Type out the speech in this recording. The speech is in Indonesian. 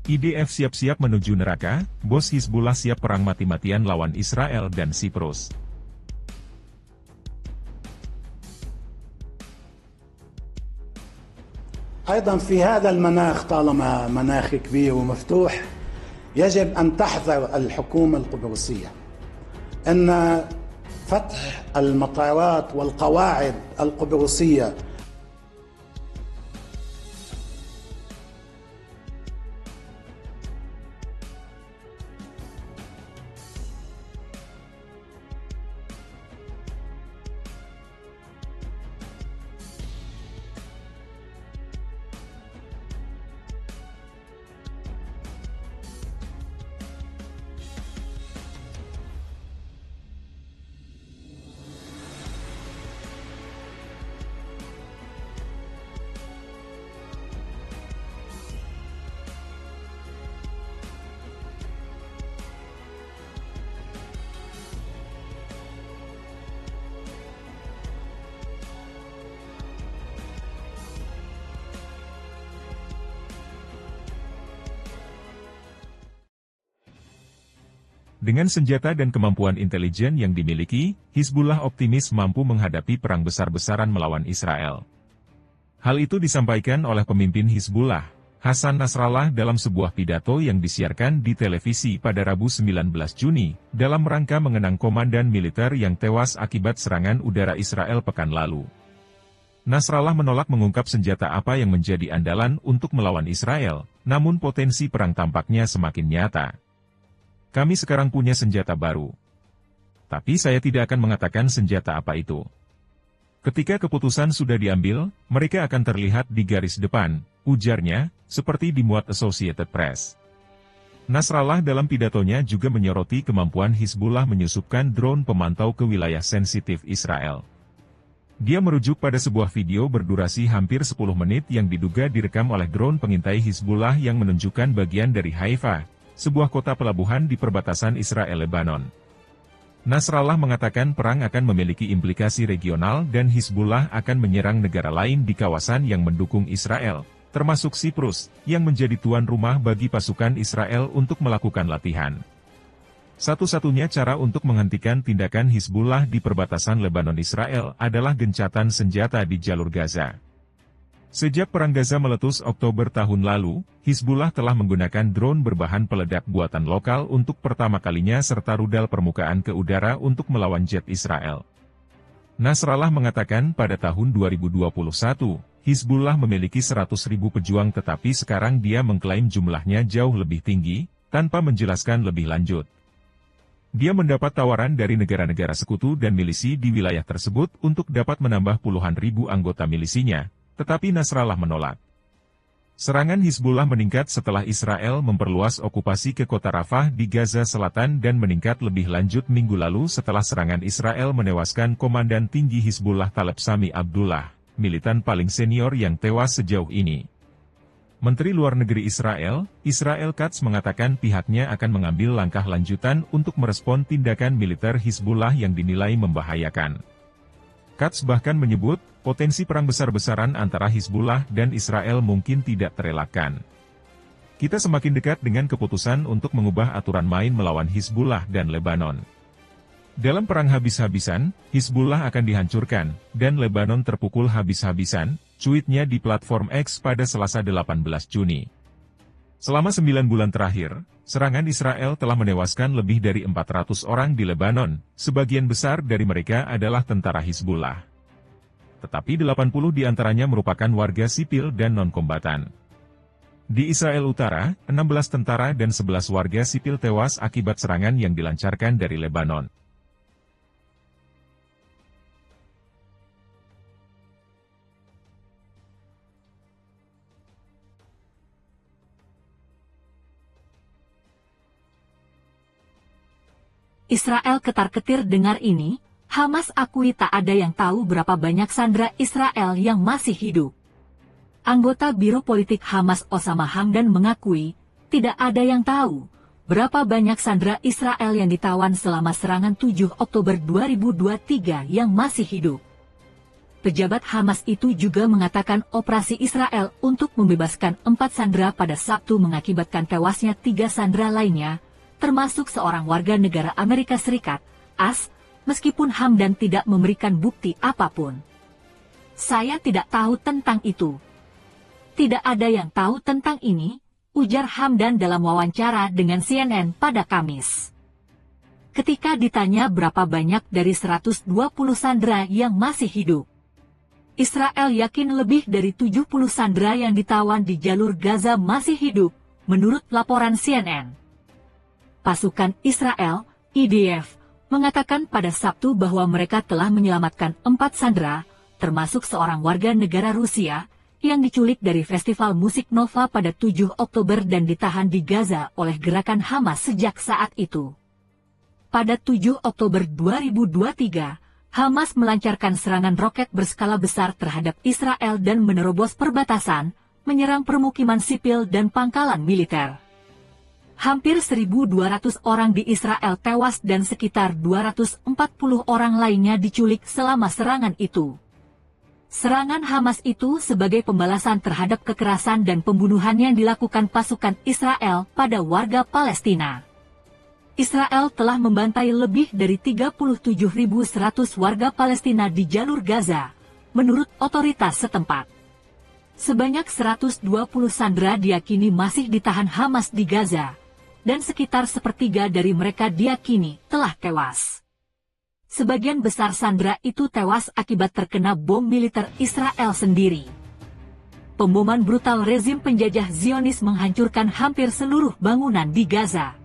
IDF siap-siap menuju neraka, bos Hizbullah siap perang mati-matian lawan Israel dan Siprus. أيضا في هذا المناخ طالما مناخ كبير ومفتوح يجب أن تحذر الحكومة القبرصية أن فتح المطارات والقواعد القبرصية Dengan senjata dan kemampuan intelijen yang dimiliki, Hizbullah optimis mampu menghadapi perang besar-besaran melawan Israel. Hal itu disampaikan oleh pemimpin Hizbullah, Hasan Nasrallah dalam sebuah pidato yang disiarkan di televisi pada Rabu 19 Juni, dalam rangka mengenang komandan militer yang tewas akibat serangan udara Israel pekan lalu. Nasrallah menolak mengungkap senjata apa yang menjadi andalan untuk melawan Israel, namun potensi perang tampaknya semakin nyata. Kami sekarang punya senjata baru. Tapi saya tidak akan mengatakan senjata apa itu. Ketika keputusan sudah diambil, mereka akan terlihat di garis depan, ujarnya, seperti dimuat Associated Press. Nasrallah dalam pidatonya juga menyoroti kemampuan Hizbullah menyusupkan drone pemantau ke wilayah sensitif Israel. Dia merujuk pada sebuah video berdurasi hampir 10 menit yang diduga direkam oleh drone pengintai Hizbullah yang menunjukkan bagian dari Haifa, sebuah kota pelabuhan di perbatasan Israel-Lebanon. Nasrallah mengatakan perang akan memiliki implikasi regional dan Hizbullah akan menyerang negara lain di kawasan yang mendukung Israel, termasuk Siprus, yang menjadi tuan rumah bagi pasukan Israel untuk melakukan latihan. Satu-satunya cara untuk menghentikan tindakan Hizbullah di perbatasan Lebanon-Israel adalah gencatan senjata di jalur Gaza. Sejak Perang Gaza meletus Oktober tahun lalu, Hizbullah telah menggunakan drone berbahan peledak buatan lokal untuk pertama kalinya serta rudal permukaan ke udara untuk melawan jet Israel. Nasrallah mengatakan pada tahun 2021, Hizbullah memiliki 100.000 pejuang tetapi sekarang dia mengklaim jumlahnya jauh lebih tinggi, tanpa menjelaskan lebih lanjut. Dia mendapat tawaran dari negara-negara sekutu dan milisi di wilayah tersebut untuk dapat menambah puluhan ribu anggota milisinya, tetapi Nasrallah menolak. Serangan Hizbullah meningkat setelah Israel memperluas okupasi ke kota Rafah di Gaza Selatan dan meningkat lebih lanjut minggu lalu setelah serangan Israel menewaskan Komandan Tinggi Hizbullah Taleb Sami Abdullah, militan paling senior yang tewas sejauh ini. Menteri Luar Negeri Israel, Israel Katz mengatakan pihaknya akan mengambil langkah lanjutan untuk merespon tindakan militer Hizbullah yang dinilai membahayakan. Katz bahkan menyebut, potensi perang besar-besaran antara Hizbullah dan Israel mungkin tidak terelakkan. Kita semakin dekat dengan keputusan untuk mengubah aturan main melawan Hizbullah dan Lebanon. Dalam perang habis-habisan, Hizbullah akan dihancurkan, dan Lebanon terpukul habis-habisan, cuitnya di platform X pada Selasa 18 Juni. Selama 9 bulan terakhir, serangan Israel telah menewaskan lebih dari 400 orang di Lebanon, sebagian besar dari mereka adalah tentara Hizbullah. Tetapi 80 di antaranya merupakan warga sipil dan non-kombatan. Di Israel Utara, 16 tentara dan 11 warga sipil tewas akibat serangan yang dilancarkan dari Lebanon. Israel ketar-ketir dengar ini, Hamas akui tak ada yang tahu berapa banyak sandera Israel yang masih hidup. Anggota Biro Politik Hamas Osama Hamdan mengakui, tidak ada yang tahu berapa banyak sandera Israel yang ditawan selama serangan 7 Oktober 2023 yang masih hidup. Pejabat Hamas itu juga mengatakan operasi Israel untuk membebaskan 4 sandera pada Sabtu mengakibatkan tewasnya 3 sandera lainnya, termasuk seorang warga negara Amerika Serikat, AS, meskipun Hamdan tidak memberikan bukti apapun. Saya tidak tahu tentang itu. Tidak ada yang tahu tentang ini, ujar Hamdan dalam wawancara dengan CNN pada Kamis. Ketika ditanya berapa banyak dari 120 sandera yang masih hidup, Israel yakin lebih dari 70 sandera yang ditawan di jalur Gaza masih hidup, menurut laporan CNN. Pasukan Israel, IDF, mengatakan pada Sabtu bahwa mereka telah menyelamatkan 4 sandera, termasuk seorang warga negara Rusia, yang diculik dari Festival Musik Nova pada 7 Oktober dan ditahan di Gaza oleh gerakan Hamas sejak saat itu. Pada 7 Oktober 2023, Hamas melancarkan serangan roket berskala besar terhadap Israel dan menerobos perbatasan, menyerang permukiman sipil dan pangkalan militer. Hampir 1.200 orang di Israel tewas dan sekitar 240 orang lainnya diculik selama serangan itu. Serangan Hamas itu sebagai pembalasan terhadap kekerasan dan pembunuhan yang dilakukan pasukan Israel pada warga Palestina. Israel telah membantai lebih dari 37.100 warga Palestina di jalur Gaza, menurut otoritas setempat. Sebanyak 120 sandera diyakini masih ditahan Hamas di Gaza, dan sekitar sepertiga dari mereka diyakini telah tewas. Sebagian besar sandera itu tewas akibat terkena bom militer Israel sendiri. Pemboman brutal rezim penjajah Zionis menghancurkan hampir seluruh bangunan di Gaza.